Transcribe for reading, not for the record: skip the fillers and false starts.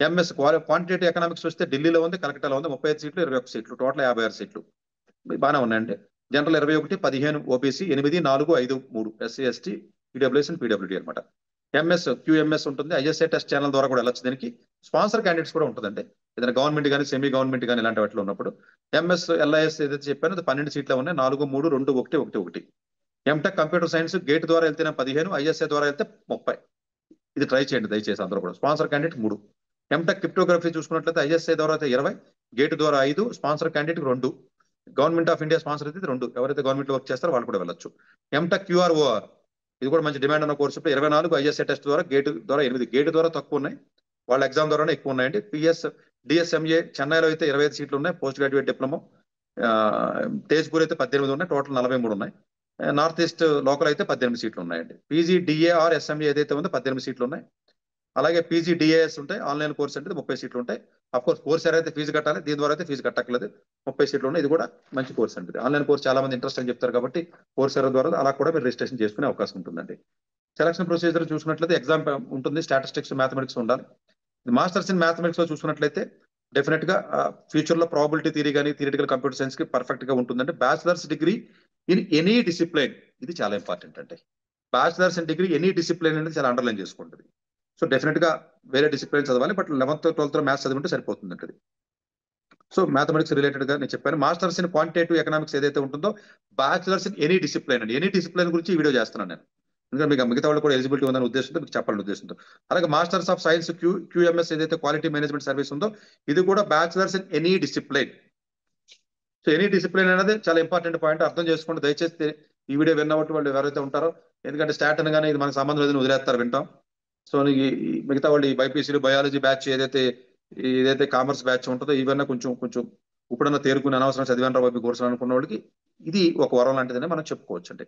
MS quantitative economics వస్తే ఢిల్లీలో ఉంది, కలకట్టాలో ఉంది, 35 సీట్లు, 21 సీట్లు, టోటల్ 56 సీట్లు బాగానే ఉన్నాయండి. General 21, 15 OBC, 8, 4, 5, 3 SC ST, EWS and PWD అనమాట. ఎంఎస్ క్యూఎంఎస్ ఉంటుంది, ఐఎస్ఐ టెస్ట్ ఛానల్ ద్వారా కూడా వెళ్ళొచ్చు. దీనికి స్పాన్సర్ క్యాండిడేట్స్ కూడా ఉంటుందండి, ఏదైనా గవర్నమెంట్ కానీ సెమీ గవర్నమెంట్ కానీ ఇలాంటి వాటిలో ఉన్నప్పుడు. ఎంఎస్ ఎల్ఐఎస్ ఏదైతే చెప్పానో అది 12 సీట్లే ఉన్నాయి, 4, 3, 2, 1, 1, 1. ఎంటెక్ కంప్యూటర్ సైన్స్ గేట్ ద్వారా వెళ్తేనే 15, ఐఎస్ఐ ద్వారా వెళ్తే 30. ఇది ట్రై చేయండి దయచేసి అందరూ కూడా. Sponsor candidate 3. ఎంటెక్ క్రిప్టోగ్రఫీ చూసుకున్నట్లయితే ఐఎస్ఐ ద్వారా అయితే 20, గేట్ ద్వారా 5, sponsor candidate 2. Government of India sponsor అయితే 2. ఎవరైతే గవర్నమెంట్ వర్క్ చేస్తారో వాళ్ళు కూడా వెళ్ళొచ్చు. ఎంటెక్ క్యూఆర్ఓఆర్ ఇది కూడా మంచి డిమాండ్ ఉన్న కోర్సు. 24 ఐఎస్ఐ టెస్ట్ ద్వారా, గేట్ ద్వారా 8, గేట్ ద్వారా తక్కువ ఉన్నాయి, వాళ్ళ ఎగ్జామ్ ద్వారానే ఎక్కువ ఉన్నాయండి. పిఎస్ డిఎస్ఎంఏ చెన్నైలో అయితే 25 సీట్లు ఉన్నాయి, పోస్ట్ గ్రాడ్యుయేట్ డిప్లొమా. తేజ్పూర్ అయితే 18 ఉన్నాయి, టోటల్ 43 ఉన్నాయి. నార్త్ ఈస్ట్ లోకల్ అయితే 18 సీట్లు ఉన్నాయండి. పీజీ డిఏఆర్ ఎస్ఎంఏ ఏదైతే ఉందో 18 సీట్లు ఉన్నాయి. అలాగే పీజీ డిఏఎస్ ఉంటాయి, ఆన్లైన్ కోర్స్ అంటే 30 సీట్లు ఉంటాయి. అఫ్ కోర్స్ కోర్స్ అయితే ఫీజు కట్టాలి, దీని ద్వారా అయితే ఫీజు కట్టక్కలేదు. 30 సీట్లు ఉన్నాయి, ఇది కూడా మంచి కోర్స్ అండి. ఆన్లైన్ కోర్స్ చాలా మంది ఇంట్రెస్ట్ అని చెప్తారు కాబట్టి కోర్స్ ద్వారా అలా కూడా మీరు రిజిస్ట్రేషన్ చేసుకునే అవకాశం ఉంటుందండి. సెలక్షన్ ప్రొసీజర్ చూసుకున్నట్లయితే ఎగ్జామ్ ఉంటుంది, స్టాటిస్టిక్స్, మ్యాథమెటిక్స్ ఉండాలి. మాస్టర్స్ ఇన్ మ్యాథమెటిక్స్ లో చూసుకున్నట్లయితే డెఫినెట్ గా ఫ్యూచర్ లో ప్రాబిలిటీ థియరీ కానీ థియరిటికల్ కంప్యూటర్ సైన్స్ కి పర్ఫెక్ట్ గా ఉంటుందంటే. Bachelors degree in any discipline, ఇది చాలా ఇంపార్టెంట్ అండి. Bachelors in degree any discipline అనేది చాలా అండర్లైన్ చేసుకుంటుంది. సో డెఫినెట్ గా వేరే డిసిప్లైన్ చదవాలి, బట్ 11th 12th మ్యాథ్స్ చదివింటే సరిపోతుంది అంటది. సో మ్యాథమెటిక్స్ రిలేటెడ్ గా నేను చెప్పాను. మాస్టర్స్ ఇన్ క్వాంటిటేటివ్ ఎకనామిక్స్ ఏదైతే ఉంటుందో, బ్యాచిలర్స్ ఇన్ ఎనీ డిసిప్లైన్ అండి. ఎనీ డిసిప్లైన్ గురించి ఈ వీడియో చేస్తున్నాను నేను, ఎందుకంటే మీకు మిగతా వాళ్ళు కూడా ఎలిజిబిలిటీ ఉందనే ఉద్దేశంతో మీకు చెప్పాలని ఉద్దేశంతో. అలాగే మాస్టర్స్ ఆఫ్ సైన్స్ క్యూఎంఎస్ ఏదైతే క్వాలిటీ మేనేజ్మెంట్ సర్వీస్ ఉందో, ఇది కూడా bachelors in any discipline. So any discipline అనేది చాలా ఇంపార్టెంట్ పాయింట్, అర్థం చేసుకోండి దయచేసి. ఈ వీడియో విన్నబట్టి వాళ్ళు ఎవరైతే ఉంటారో, ఎందుకంటే స్టార్ట్ అనగానే ఇది మనకు సంబంధం లేదని వదిలేస్తారు, వింటాం. సో మిగతా వాళ్ళు ఈ బైపీసీలు, బయాలజీ బ్యాచ్ ఏదైతే కామర్స్ బ్యాచ్ ఉంటుందో, ఇవన్నీ కొంచెం కొంచెం ఇప్పుడన్నా తేరుకుని అనవసరం చదివాను బాబు కోర్సులు అనుకున్న వాళ్ళకి ఇది ఒక వరం లాంటిదని మనం చెప్పుకోవచ్చు అండి.